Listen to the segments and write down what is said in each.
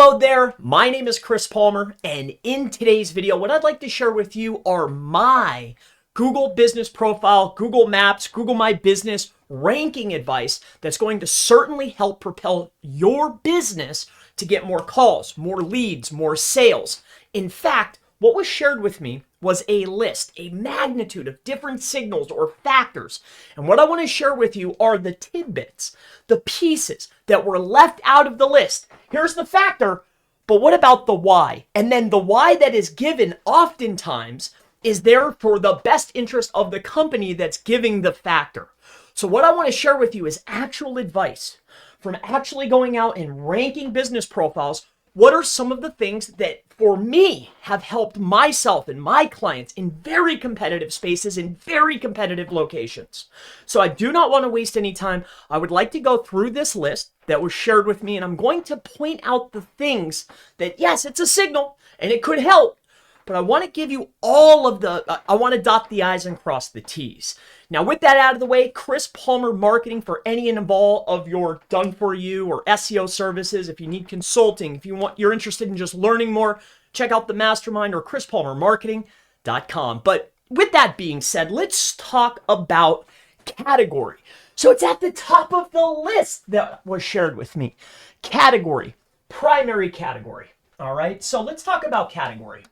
Hello there, my name is Chris Palmer, and in today's video, what I'd like to share with you are my Google Business Profile, Google Maps, Google My Business ranking advice that's going to certainly help propel your business to get more calls, more leads, more sales. In fact, what was shared with me was a list, a magnitude of different signals or factors. And what I want to share with you are the tidbits, the pieces that were left out of the list. Here's the factor, but what about the why? And then the why that is given oftentimes is there for the best interest of the company that's giving the factor. So what I want to share with you is actual advice from actually going out and ranking business profiles. What are some of the things that, for me, have helped myself and my clients in very competitive spaces, in very competitive locations? So I do not want to waste any time. I would like to go through this list that was shared with me, and I'm going to point out the things that, yes, it's a signal, and it could help, but I want to give you all of I want to dot the I's and cross the T's. Now, with that out of the way, Chris Palmer Marketing for any and all of your done-for-you or SEO services. If you need consulting, if you're interested in just learning more, check out the Mastermind or chrispalmermarketing.com. But with that being said, let's talk about category. So it's at the top of the list that was shared with me. Category, primary category. All right, so let's talk about category.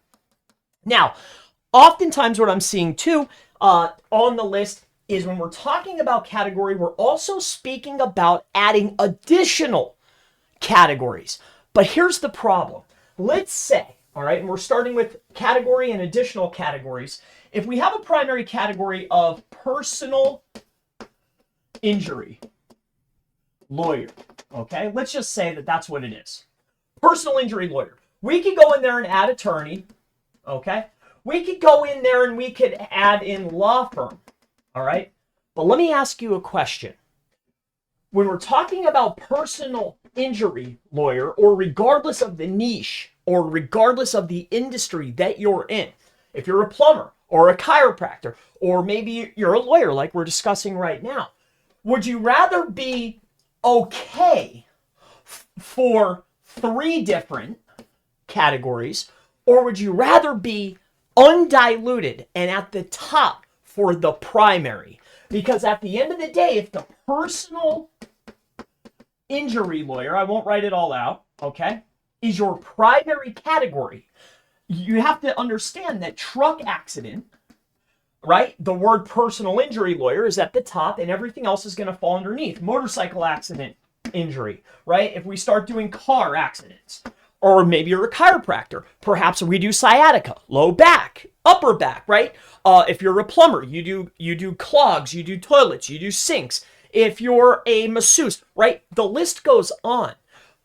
Now, oftentimes what I'm seeing too on the list is when we're talking about category, we're also speaking about adding additional categories. But here's the problem. Let's say, all right, and we're starting with category and additional categories. If we have a primary category of personal injury lawyer, okay, let's just say that that's what it is. Personal injury lawyer. We could go in there and add attorney. Okay, we could go in there and we could add in law firm, all right? But let me ask you a question. When we're talking about personal injury lawyer, or regardless of the niche, or regardless of the industry that you're in, if you're a plumber or a chiropractor, or maybe you're a lawyer like we're discussing right now, would you rather be okay for 3 different categories, or would you rather be undiluted and at the top for the primary? Because at the end of the day, if the personal injury lawyer, I won't write it all out, okay, is your primary category, you have to understand that truck accident, right? The word personal injury lawyer is at the top and everything else is going to fall underneath. Motorcycle accident injury, right? If we start doing car accidents, or maybe you're a chiropractor. Perhaps we do sciatica, low back, upper back, right? If you're a plumber, you do clogs, you do toilets, you do sinks. If you're a masseuse, right? The list goes on.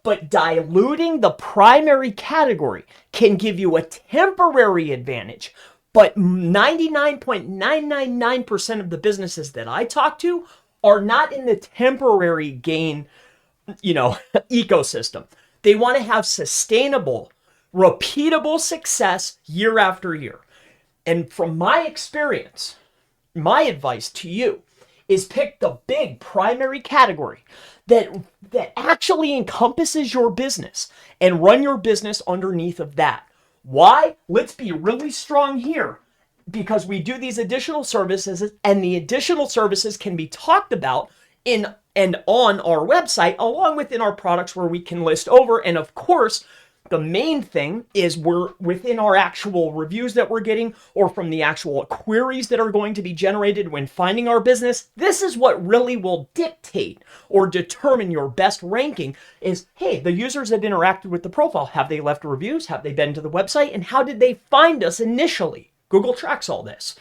But diluting the primary category can give you a temporary advantage. But 99.999% of the businesses that I talk to are not in the temporary gain, ecosystem. They want to have sustainable, repeatable success year after year. And from my experience, my advice to you is pick the big primary category that actually encompasses your business and run your business underneath of that. Why? Let's be really strong here, because we do these additional services, and the additional services can be talked about in and on our website, along with in our products where we can list over. And of course, the main thing is we're within our actual reviews that we're getting, or from the actual queries that are going to be generated when finding our business. This is what really will dictate or determine your best ranking is, hey, the users that interacted with the profile, have they left reviews? Have they been to the website? And how did they find us initially? Google tracks all this.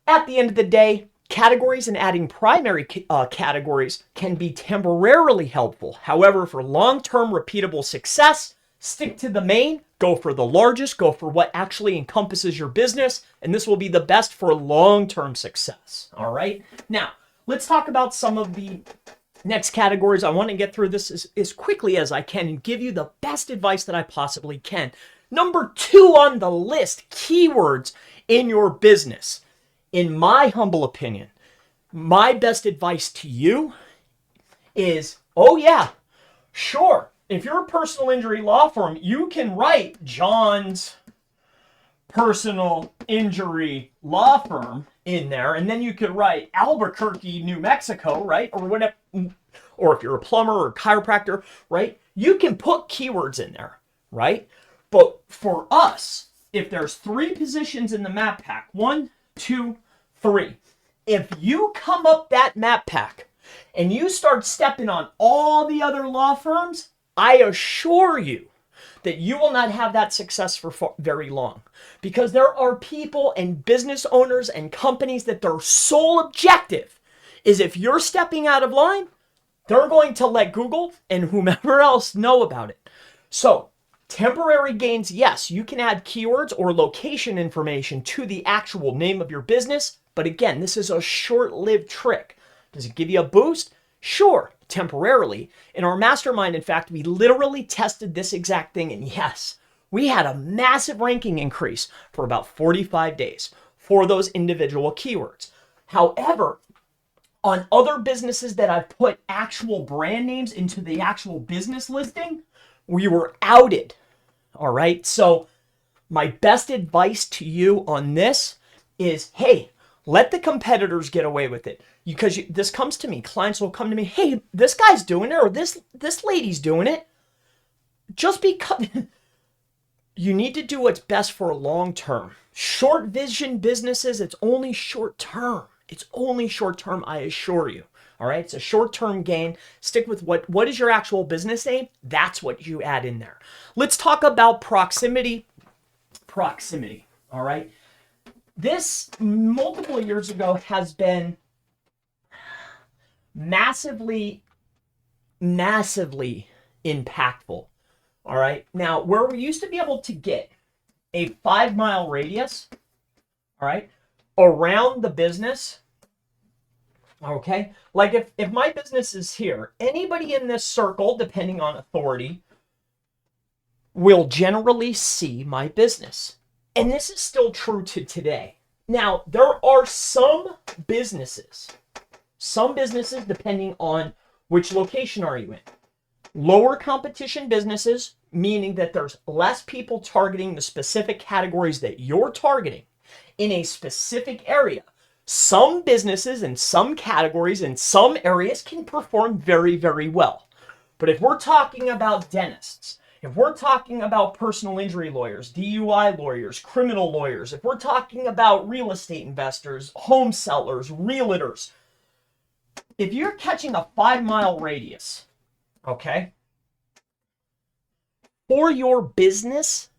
At the end of the day, categories and adding primary categories can be temporarily helpful. However, for long-term repeatable success, stick to the main, go for the largest, go for what actually encompasses your business, and this will be the best for long-term success. All right? Now, let's talk about some of the next categories. I want to get through this as quickly as I can and give you the best advice that I possibly can. Number 2 on the list, keywords in your business. In my humble opinion, my best advice to you is, oh yeah, sure, if you're a personal injury law firm, you can write John's personal injury law firm in there, and then you could write Albuquerque, New Mexico, right? Or whatever. Or if you're a plumber or a chiropractor, right? You can put keywords in there, right? But for us, if there's 3 positions in the map pack, 1, 2, 3, if you come up that map pack and you start stepping on all the other law firms, I assure you that you will not have that success for very long, because there are people and business owners and companies that their sole objective is, if you're stepping out of line, they're going to let Google and whomever else know about it. So temporary gains, yes, you can add keywords or location information to the actual name of your business. But again, this is a short-lived trick. Does it give you a boost? Sure, temporarily. In our mastermind, in fact, we literally tested this exact thing. And yes, we had a massive ranking increase for about 45 days for those individual keywords. However, on other businesses that I've put actual brand names into the actual business listing, we were outed. All right. So my best advice to you on this is, hey, let the competitors get away with it. Because this comes to me. Clients will come to me, hey, this guy's doing it, or this lady's doing it. Just because you need to do what's best for long term. Short vision businesses, it's only short term. It's only short term, I assure you. All right, it's a short-term gain. Stick with what is your actual business name? That's what you add in there. Let's talk about proximity. Proximity, all right? This, multiple years ago, has been massively impactful, all right? Now, where we used to be able to get a 5-mile radius, all right, around the business, okay, like if my business is here, anybody in this circle, depending on authority, will generally see my business. And this is still true to today. Now, there are some businesses, depending on which location are you in. Lower competition businesses, meaning that there's less people targeting the specific categories that you're targeting in a specific area. Some businesses and some categories in some areas can perform very, very well. But if we're talking about dentists, if we're talking about personal injury lawyers, DUI lawyers, criminal lawyers, if we're talking about real estate investors, home sellers, realtors, if you're catching a 5-mile radius, okay, for your business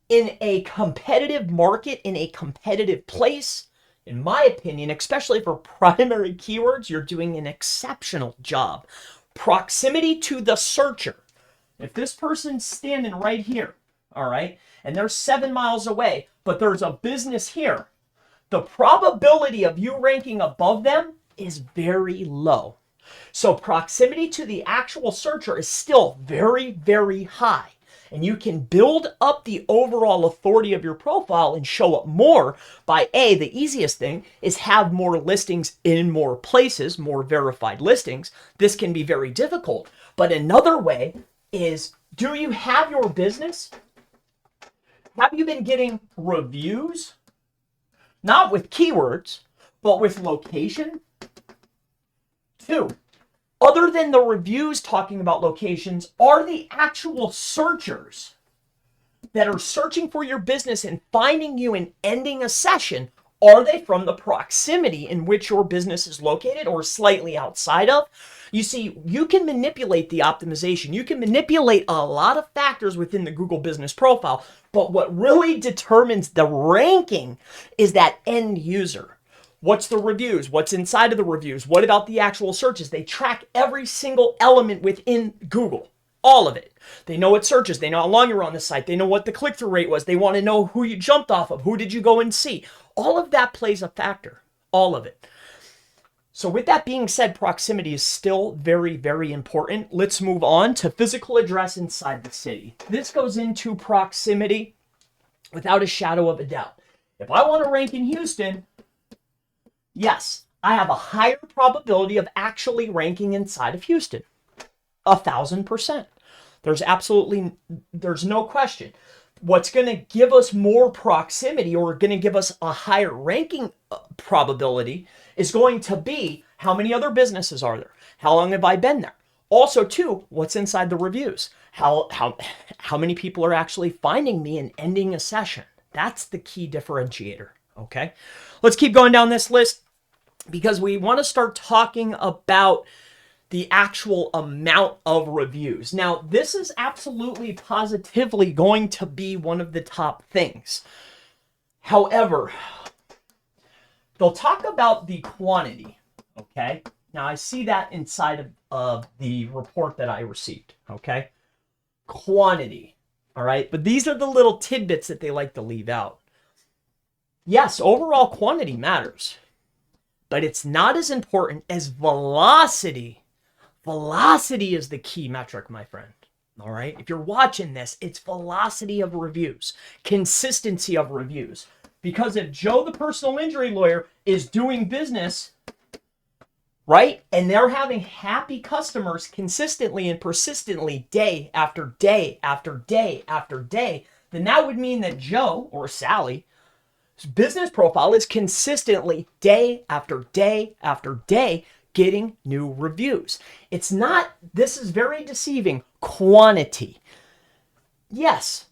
in a competitive market, in a competitive place, in my opinion, especially for primary keywords, you're doing an exceptional job. Proximity to the searcher. If this person's standing right here, all right, and they're 7 miles away, but there's a business here, the probability of you ranking above them is very low. So proximity to the actual searcher is still very, very high. And you can build up the overall authority of your profile and show up more by the easiest thing is have more listings in more places, more verified listings. This can be very difficult. But another way is, do you have your business? Have you been getting reviews? Not with keywords, but with location? 2. Other than the reviews talking about locations, are the actual searchers that are searching for your business and finding you and ending a session, are they from the proximity in which your business is located or slightly outside of? You see, you can manipulate the optimization. You can manipulate a lot of factors within the Google Business Profile, but what really determines the ranking is that end user. What's the reviews? What's inside of the reviews? What about the actual searches? They track every single element within Google. All of it. They know what searches. They know how long you're on the site. They know what the click-through rate was. They want to know who you jumped off of. Who did you go and see? All of that plays a factor. All of it. So with that being said, proximity is still very, very important. Let's move on to physical address inside the city. This goes into proximity without a shadow of a doubt. If I want to rank in Houston, yes, I have a higher probability of actually ranking inside of Houston. 1,000%. There's no question. What's going to give us more proximity or going to give us a higher ranking probability is going to be how many other businesses are there? How long have I been there? Also, too, what's inside the reviews? How many people are actually finding me and ending a session? That's the key differentiator, okay? Let's keep going down this list because we want to start talking about the actual amount of reviews. Now, this is absolutely positively going to be one of the top things. However, they'll talk about the quantity, okay? Now, I see that inside of the report that I received, okay? Quantity, all right? But these are the little tidbits that they like to leave out. Yes, overall quantity matters, but it's not as important as velocity. Velocity is the key metric, my friend. All right. If you're watching this, it's velocity of reviews, consistency of reviews. Because if Joe, the personal injury lawyer, is doing business, right, and they're having happy customers consistently and persistently day after day after day after day, then that would mean that Joe or Sally's business profile is consistently day after day after day getting new reviews. It's not, this is very deceiving, quantity. Yes,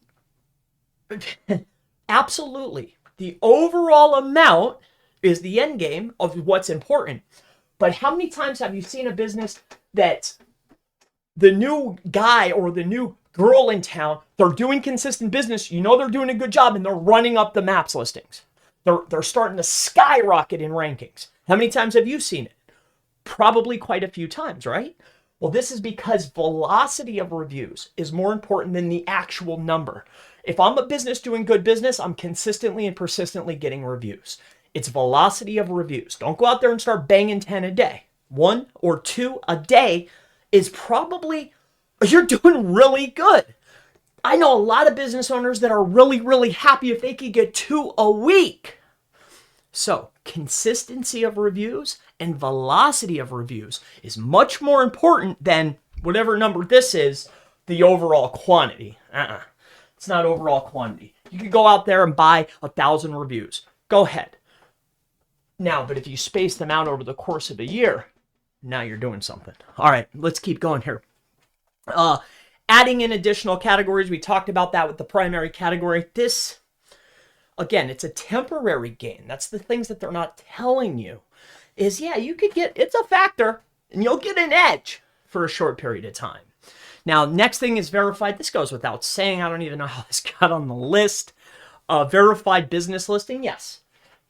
absolutely. The overall amount is the end game of what's important. But how many times have you seen a business that the new guy or the new girl in town, they're doing consistent business, you know they're doing a good job, and they're running up the maps listings. They're starting to skyrocket in rankings. How many times have you seen it? Probably quite a few times, right? Well, this is because velocity of reviews is more important than the actual number. If I'm a business doing good business, I'm consistently and persistently getting reviews. It's velocity of reviews. Don't go out there and start banging 10 a day. 1 or 2 a day is probably, you're doing really good. I know a lot of business owners that are really, really happy if they could get 2 a week. So consistency of reviews and velocity of reviews is much more important than whatever number this is, the overall quantity. It's not overall quantity. You could go out there and buy 1,000 reviews. Go ahead. Now, but if you space them out over the course of a year, now you're doing something. All right, let's keep going here. Adding in additional categories. We talked about that with the primary category. This, again, it's a temporary gain. That's the things that they're not telling you. Is, yeah, you could get, it's a factor, and you'll get an edge for a short period of time. Now, next thing is verified. This goes without saying. I don't even know how this got on the list. Verified business listing, yes.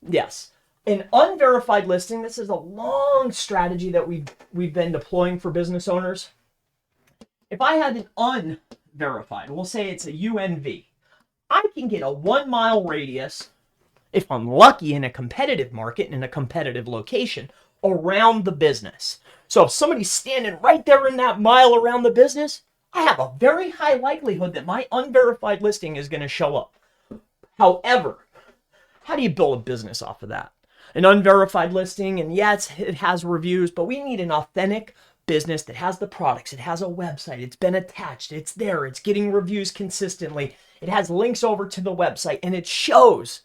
Yes. An unverified listing, this is a long strategy that we've been deploying for business owners. If I had an unverified, we'll say it's a UNV, I can get a 1 mile radius, if I'm lucky in a competitive market, in a competitive location, around the business. So if somebody's standing right there in that mile around the business, I have a very high likelihood that my unverified listing is going to show up. However, how do you build a business off of that? An unverified listing, and yes, it has reviews, but we need an authentic business that has the products, it has a website, it's been attached, it's there, it's getting reviews consistently, it has links over to the website, and it shows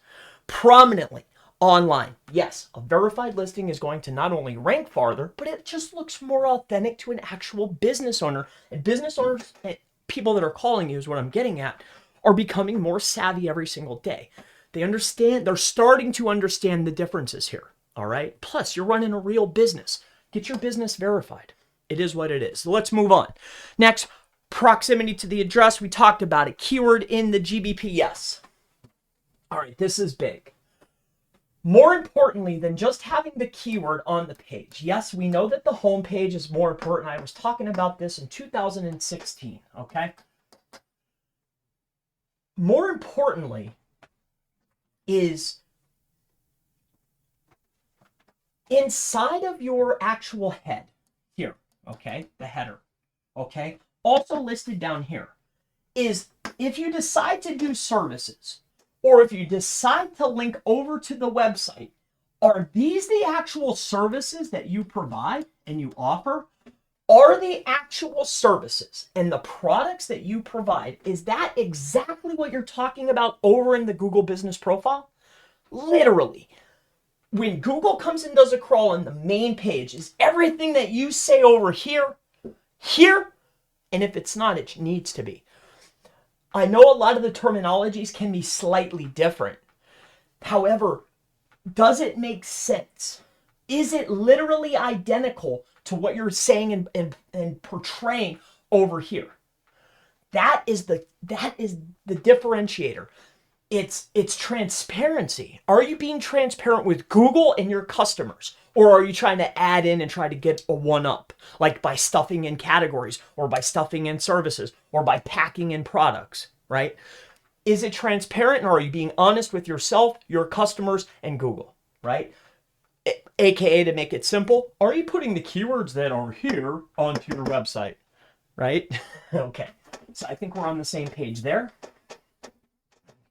prominently online. Yes, a verified listing is going to not only rank farther, but it just looks more authentic to an actual business owner. And business owners, people that are calling you is what I'm getting at, are becoming more savvy every single day. They understand, they're starting to understand the differences here. All right. Plus, you're running a real business. Get your business verified. It is what it is. So let's move on. Next, proximity to the address. We talked about it. Keyword in the GBP. Yes. All right. This is big. More importantly than just having the keyword on the page. Yes, we know that the home page is more important. I was talking about this in 2016. Okay. More importantly is inside of your actual head here, okay, the header, okay, also listed down here is if you decide to do services or if you decide to link over to the website, are these the actual services that you provide and you offer, Are the actual services and the products that you provide, is that exactly what you're talking about over in the Google Business Profile? Literally. When Google comes and does a crawl on the main page, is everything that you say over here, here? And if it's not, it needs to be. I know a lot of the terminologies can be slightly different. However, does it make sense? Is it literally identical to what you're saying and portraying over here? That is the differentiator. It's transparency. Are you being transparent with Google and your customers? Or are you trying to add in and try to get a one-up, like by stuffing in categories or by stuffing in services or by packing in products, right? Is it transparent, or are you being honest with yourself, your customers, and Google, right? AKA, to make it simple, are you putting the keywords that are here onto your website, right? Okay, so I think we're on the same page there.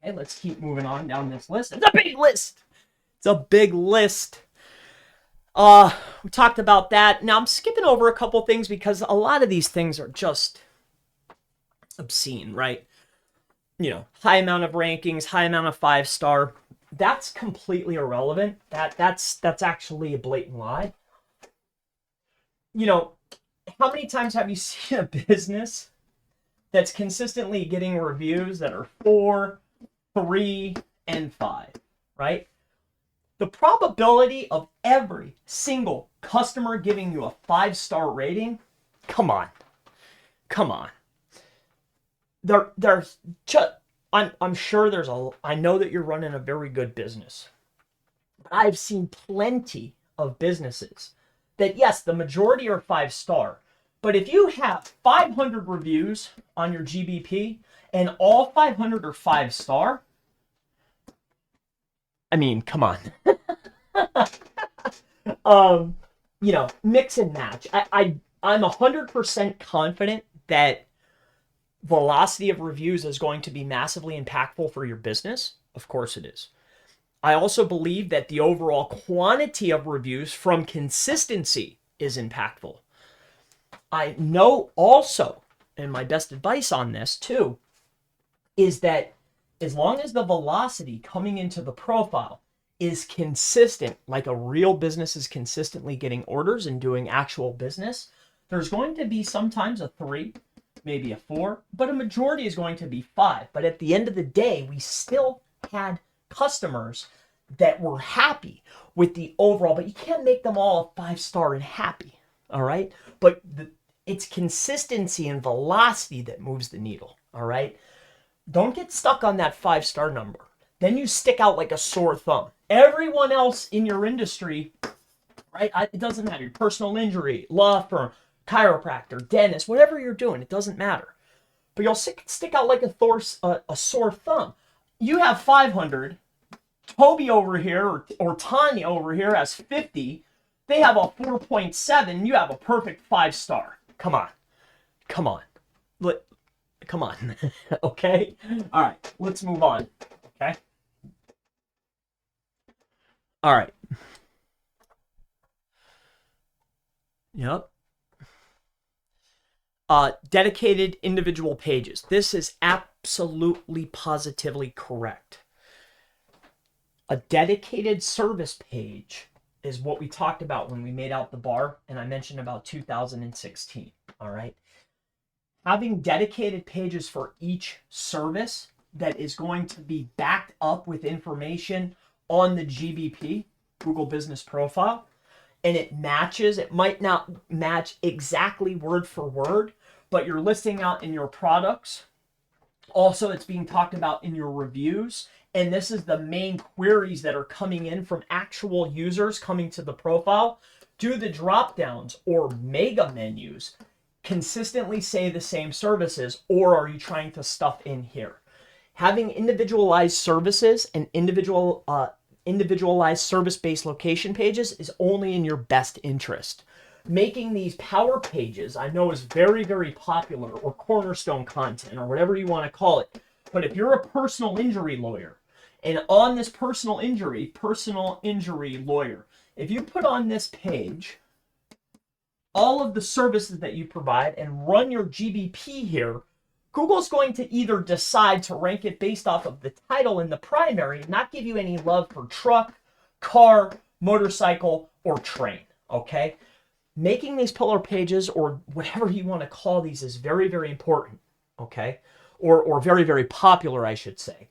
Okay, let's keep moving on down this list. It's a big list. It's a big list. We talked about that. Now I'm skipping over a couple things because a lot of these things are just obscene, right? You know, high amount of rankings, high amount of 5-star. That's completely irrelevant. That's actually a blatant lie. You know, how many times have you seen a business that's consistently getting reviews that are 4, 3, and 5, right? The probability of every single customer giving you a 5-star rating, come on. There's just, I'm sure I know that you're running a very good business. But I've seen plenty of businesses that, yes, the majority are 5-star. But if you have 500 reviews on your GBP and all 500 are 5-star, I mean, come on. You know, mix and match. I'm 100% confident that velocity of reviews is going to be massively impactful for your business. Of course it is. I also believe that the overall quantity of reviews from consistency is impactful. I know also, and my best advice on this too, is that as long as the velocity coming into the profile is consistent, like a real business is consistently getting orders and doing actual business, there's going to be sometimes a 3, maybe a 4, but a majority is going to be 5. But at the end of the day, we still had customers that were happy with the overall, but you can't make them all a 5-star and happy, all right? But it's consistency and velocity that moves the needle, all right? Don't get stuck on that 5-star number. Then you stick out like a sore thumb. Everyone else in your industry, right? It doesn't matter. Your personal injury, law firm, chiropractor, dentist, whatever you're doing, it doesn't matter. But you'll stick out like a sore thumb. You have 500. Toby over here or Tanya over here has 50. They have a 4.7. You have a perfect 5-star. Come on. Come on. Okay? All right. Let's move on. Okay? All right. Yep. Dedicated individual pages. This is absolutely positively correct. A dedicated service page is what we talked about when we made out the bar, and I mentioned about 2016, all right? Having dedicated pages for each service that is going to be backed up with information on the GBP, Google Business Profile, and it might not match exactly word for word, but you're listing out in your products. Also, it's being talked about in your reviews. And this is the main queries that are coming in from actual users coming to the profile. Do the drop downs or mega menus consistently say the same services, or are you trying to stuff in here? Having individualized services and individualized service-based location pages is only in your best interest. Making these power pages, I know, is very, very popular, or cornerstone content, or whatever you want to call it. But if you're a personal injury lawyer, and on this personal injury lawyer, if you put on this page, all of the services that you provide and run your GBP here, Google's going to either decide to rank it based off of the title in the primary and not give you any love for truck, car, motorcycle, or train, okay? Making these pillar pages, or whatever you want to call these, is very, very important, okay? Or very, very popular, I should say.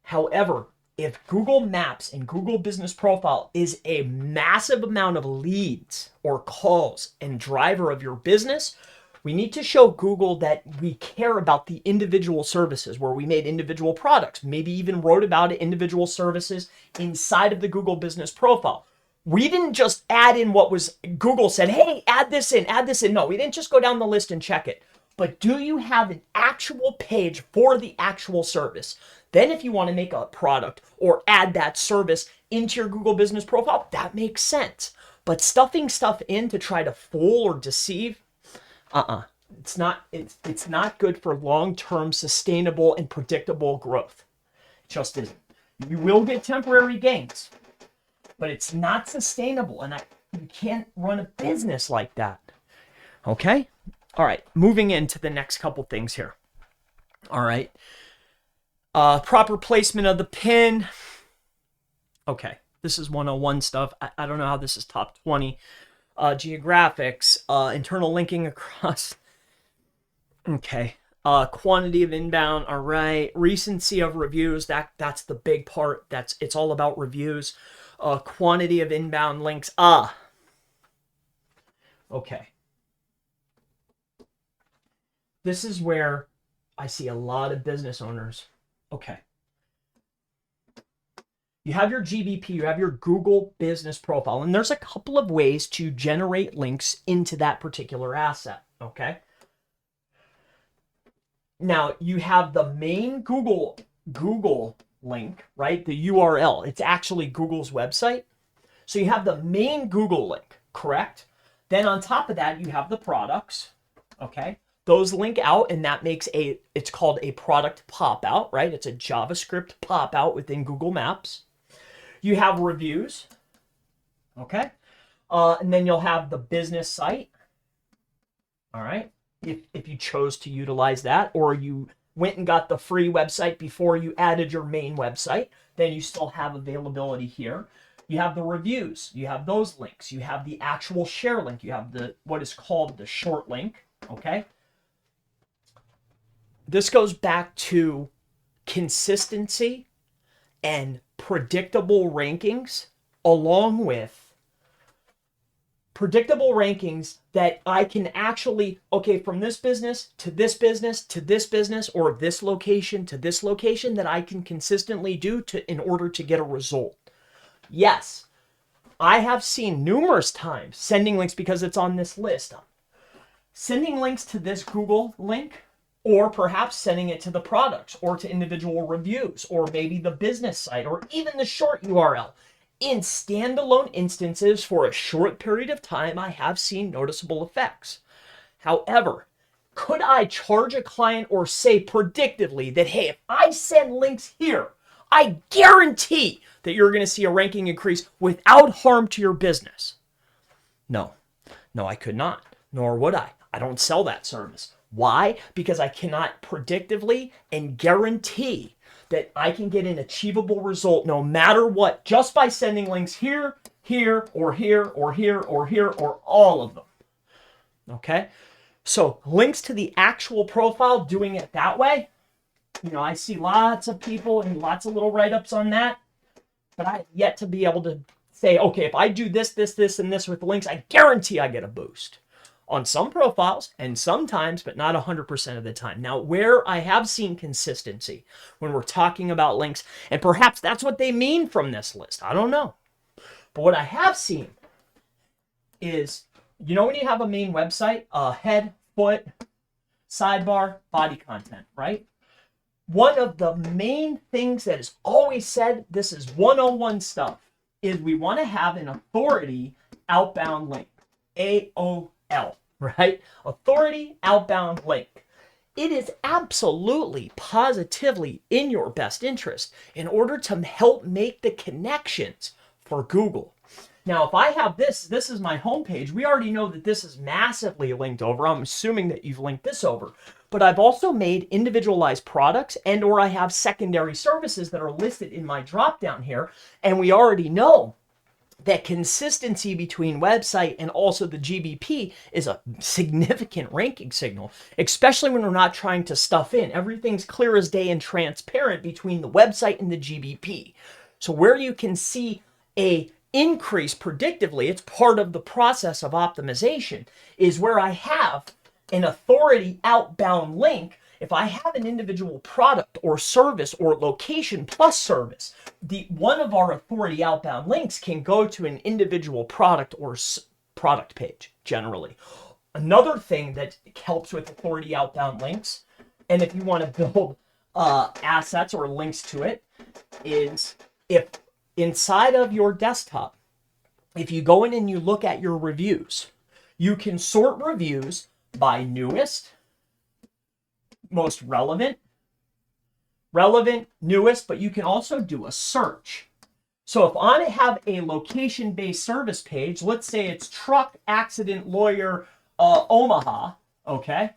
However, if Google Maps and Google Business Profile is a massive amount of leads or calls and driver of your business, we need to show Google that we care about the individual services, where we made individual products, maybe even wrote about it, individual services inside of the Google Business Profile. We didn't just add in what was Google said, hey, add this in, add this in. No, we didn't just go down the list and check it. But do you have an actual page for the actual service? Then if you want to make a product or add that service into your Google Business Profile, that makes sense. But stuffing stuff in to try to fool or deceive, it's not good for long-term sustainable and predictable growth. It just isn't. You will get temporary gains, but it's not sustainable, and you can't run a business like that. Okay? All right, moving into the next couple things here. All right. Proper placement of the pin. Okay, this is 101 stuff. I don't know how this is top 20. Geographics, internal linking across. Okay. Quantity of inbound. All right. Recency of reviews. That's the big part. It's all about reviews. Quantity of inbound links. Okay. This is where I see a lot of business owners. Okay. You have your GBP, you have your Google Business Profile, and there's a couple of ways to generate links into that particular asset, okay? Now, you have the main Google link, right? The URL. It's actually Google's website. So you have the main Google link, correct? Then on top of that, you have the products, okay? Those link out, and that makes it's called a product pop-out, right? It's a JavaScript pop-out within Google Maps. You have reviews, okay? And then you'll have the business site, all right? If you chose to utilize that, or you went and got the free website before you added your main website, then you still have availability here. You have the reviews, you have those links, you have the actual share link, you have what is called the short link, okay? This goes back to consistency and predictable rankings, along with predictable rankings that I can actually, okay, from this business to this business to this business, or this location to this location, that I can consistently do in order to get a result. Yes, I have seen numerous times sending links, because it's on this list, sending links to this Google link, or perhaps sending it to the products or to individual reviews, or maybe the business site, or even the short URL. In standalone instances for a short period of time, I have seen noticeable effects. However, could I charge a client or say predictively that, hey, if I send links here, I guarantee that you're going to see a ranking increase without harm to your business? No, I could not, nor would I. I don't sell that service. Why? Because I cannot predictively and guarantee that I can get an achievable result no matter what, just by sending links here, here, or here, or here, or here, or all of them. Okay? So links to the actual profile, doing it that way, I see lots of people and lots of little write-ups on that, but I have yet to be able to say, okay, if I do this, this, this, and this with the links, I guarantee I get a boost. On some profiles, and sometimes, but not 100% of the time. Now, where I have seen consistency when we're talking about links, and perhaps that's what they mean from this list, I don't know. But what I have seen is, when you have a main website, head, foot, sidebar, body content, right? One of the main things that is always said, this is 101 stuff, is we want to have an authority outbound link, AOL. Right? Authority outbound link. It is absolutely, positively in your best interest in order to help make the connections for Google. Now, if I have this is my homepage. We already know that this is massively linked over. I'm assuming that you've linked this over. But I've also made individualized products and or I have secondary services that are listed in my drop down here. And we already know that consistency between website and also the GBP is a significant ranking signal, especially when we're not trying to stuff in. Everything's clear as day and transparent between the website and the GBP. So where you can see a increase predictively, it's part of the process of optimization, is where I have an authority outbound link. If I have an individual product or service or location plus service, one of our authority outbound links can go to an individual product or product page generally. Another thing that helps with authority outbound links, and if you want to build assets or links to it, is if inside of your desktop, if you go in and you look at your reviews, you can sort reviews by newest, most relevant, newest, but you can also do a search. So if I have a location-based service page, let's say it's truck accident lawyer Omaha, okay?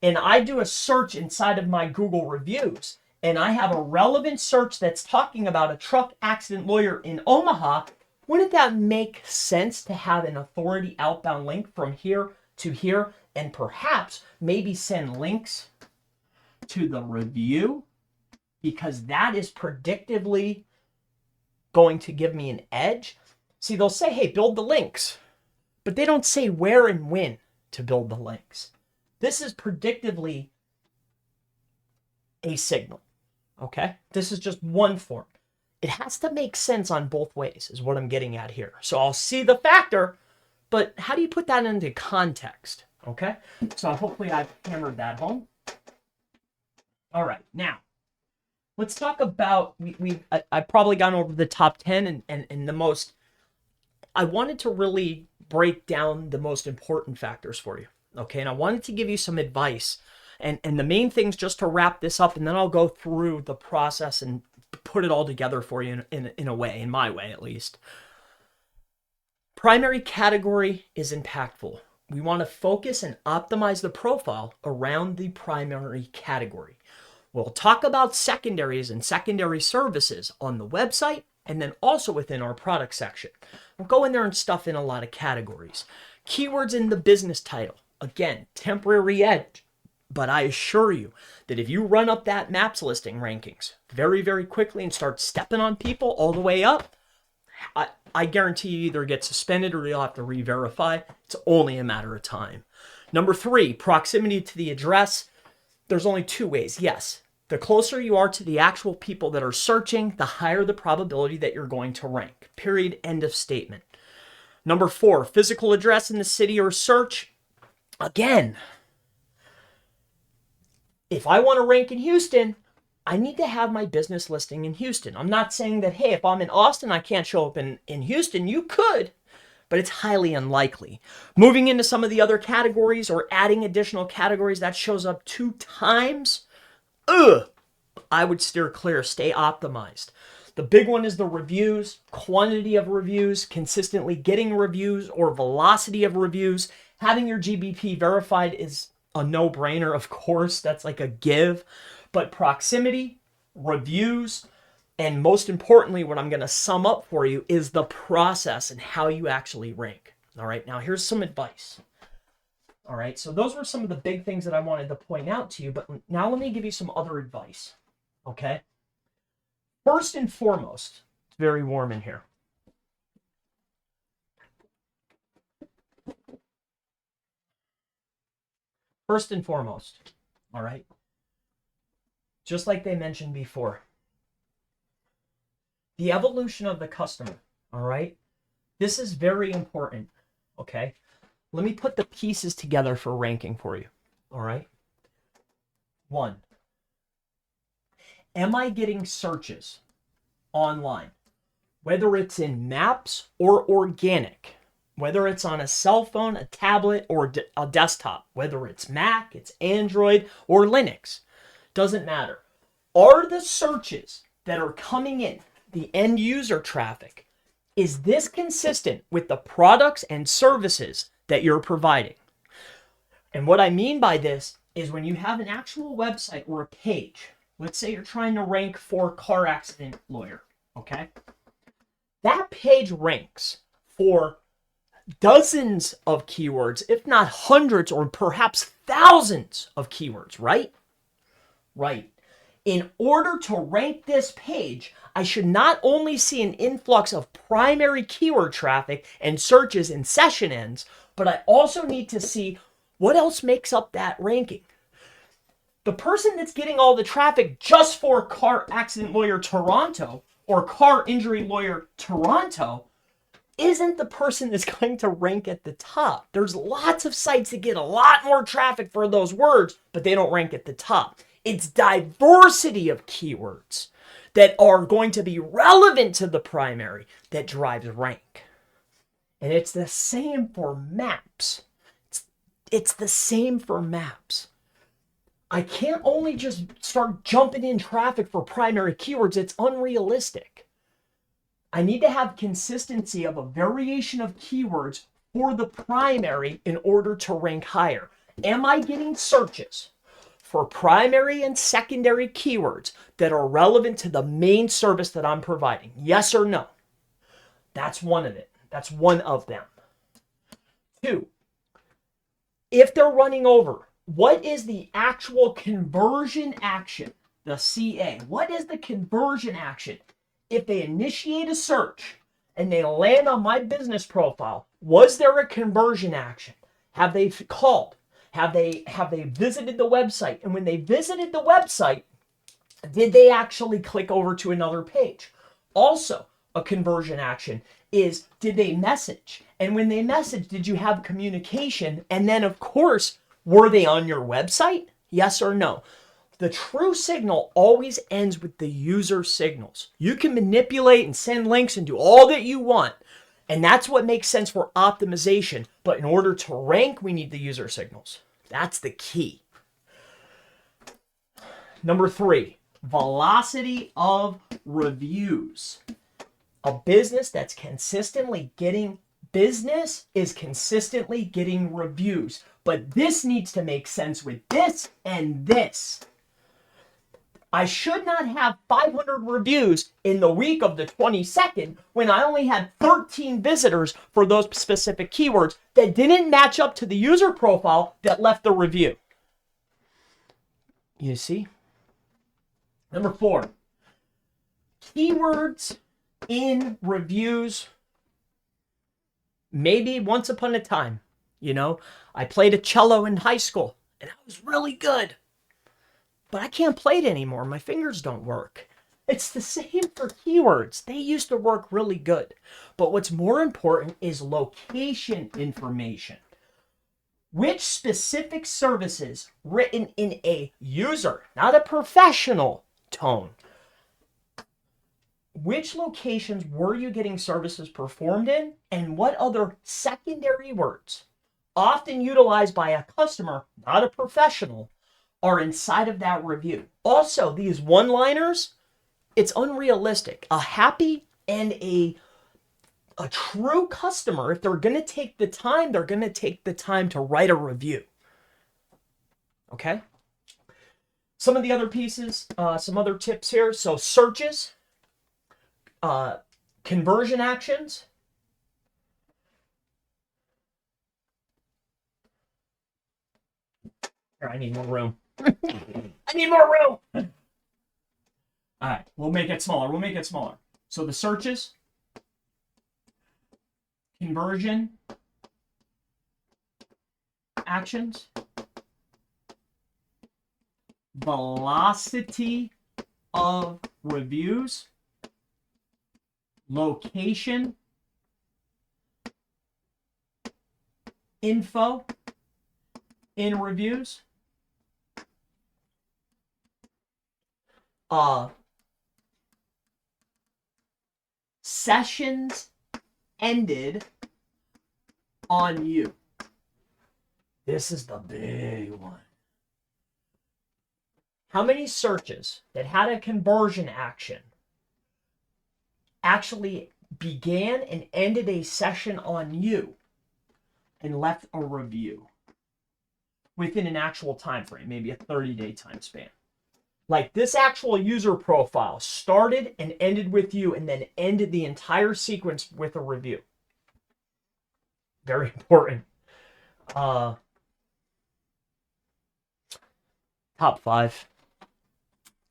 And I do a search inside of my Google reviews, and I have a relevant search that's talking about a truck accident lawyer in Omaha, wouldn't that make sense to have an authority outbound link from here to here and perhaps maybe send links to the review? Because that is predictively going to give me an edge. See, they'll say, hey, build the links, but they don't say where and when to build the links. This is predictively a signal, okay? This is just one form. It has to make sense on both ways is what I'm getting at here. So I'll see the factor, but how do you put that into context, okay? So hopefully I've hammered that home. All right, now let's talk about, I've probably gone over the top 10 and the most, I wanted to really break down the most important factors for you, okay? And I wanted to give you some advice. And the main things, just to wrap this up, and then I'll go through the process and put it all together for you in a way, in my way at least. Primary category is impactful. We want to focus and optimize the profile around the primary category. We'll talk about secondaries and secondary services on the website and then also within our product section. We'll go in there and stuff in a lot of categories. Keywords in the business title. Again, temporary edge. But I assure you that if you run up that Maps listing rankings very, very quickly and start stepping on people all the way up, I guarantee you either get suspended or you'll have to re-verify. It's only a matter of time. Number 3, proximity to the address. There's only 2 ways. Yes, the closer you are to the actual people that are searching, the higher the probability that you're going to rank. Period. End of statement. Number 4, physical address in the city or search. Again, if I want to rank in Houston, I need to have my business listing in Houston. I'm not saying that, hey, if I'm in Austin, I can't show up in Houston. You could, but it's highly unlikely. Moving into some of the other categories or adding additional categories that shows up 2 times, I would steer clear, stay optimized. The big one is the reviews, quantity of reviews, consistently getting reviews or velocity of reviews. Having your GBP verified is a no-brainer, of course. That's like a give. But proximity, reviews, and most importantly, what I'm going to sum up for you is the process and how you actually rank. All right, now here's some advice. All right, so those were some of the big things that I wanted to point out to you, but now let me give you some other advice, okay? First and foremost, it's very warm in here. First and foremost, all right? Just like they mentioned before, the evolution of the customer, all right? This is very important, okay? Let me put the pieces together for ranking for you, all right? 1, am I getting searches online? Whether it's in Maps or organic, whether it's on a cell phone, a tablet, or a desktop, whether it's Mac, it's Android, or Linux, doesn't matter. Are the searches that are coming in, the end user traffic, Is this consistent with the products and services that you're providing? And what I mean by this is when you have an actual website or a page, let's say you're trying to rank for car accident lawyer, okay? That page ranks for dozens of keywords, if not hundreds or perhaps thousands of keywords, right? Right. In order to rank this page, I should not only see an influx of primary keyword traffic and searches and session ends, but I also need to see what else makes up that ranking. The person that's getting all the traffic just for car accident lawyer Toronto or car injury lawyer Toronto isn't the person that's going to rank at the top. There's lots of sites that get a lot more traffic for those words, but they don't rank at the top. It's diversity of keywords that are going to be relevant to the primary that drives rank. And it's the same for maps. It's the same for maps. I can't only just start jumping in traffic for primary keywords. It's unrealistic. I need to have consistency of a variation of keywords for the primary in order to rank higher. Am I getting searches for primary and secondary keywords that are relevant to the main service that I'm providing? Yes or no? That's one of it. That's one of them. 2, if they're running over, what is the actual conversion action? The CA. What is the conversion action? If they initiate a search and they land on my business profile, was there a conversion action? Have they called? Have they visited the website? And when they visited the website, did they actually click over to another page? Also, a conversion action is, did they message? And when they messaged, did you have communication? And then, of course, were they on your website? Yes or no? The true signal always ends with the user signals. You can manipulate and send links and do all that you want. And that's what makes sense for optimization. But in order to rank, we need the user signals. That's the key. Number 3, velocity of reviews. A business that's consistently getting business is consistently getting reviews. But this needs to make sense with this and this. I should not have 500 reviews in the week of the 22nd when I only had 13 visitors for those specific keywords that didn't match up to the user profile that left the review. You see? Number 4, keywords in reviews. Maybe once upon a time, I played a cello in high school and I was really good. But I can't play it anymore. My fingers don't work. It's the same for keywords. They used to work really good. But what's more important is location information. Which specific services written in a user, not a professional tone, which locations were you getting services performed in, and what other secondary words, often utilized by a customer, not a professional, are inside of that review. Also, these one-liners, it's unrealistic. A happy and a true customer, if they're going to take the time, they're going to take the time to write a review. Okay? Some of the other pieces, some other tips here. So searches, conversion actions, here, I need more room. I need more room. All right, we'll make it smaller. So the searches, conversion actions, velocity of reviews, location, info in reviews, sessions ended on you. This is the big one. How many searches that had a conversion action actually began and ended a session on you and left a review within an actual time frame, maybe a 30-day time span. Like this actual user profile started and ended with you and then ended the entire sequence with a review. Very important. Top 5.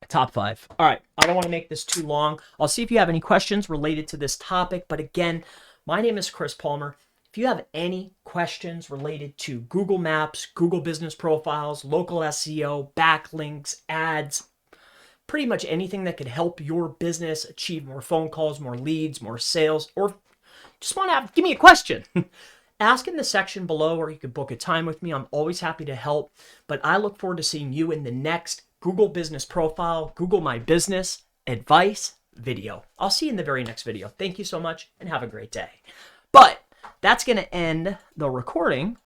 Top 5. All right. I don't want to make this too long. I'll see if you have any questions related to this topic. But again, my name is Chris Palmer. If you have any questions related to Google Maps, Google Business Profiles, local SEO, backlinks, ads, pretty much anything that could help your business achieve more phone calls, more leads, more sales, or just want to give me a question, ask in the section below, or you can book a time with me. I'm always happy to help. But I look forward to seeing you in the next Google Business Profile, Google My Business advice video. I'll see you in the very next video. Thank you so much and have a great day. But that's going to end the recording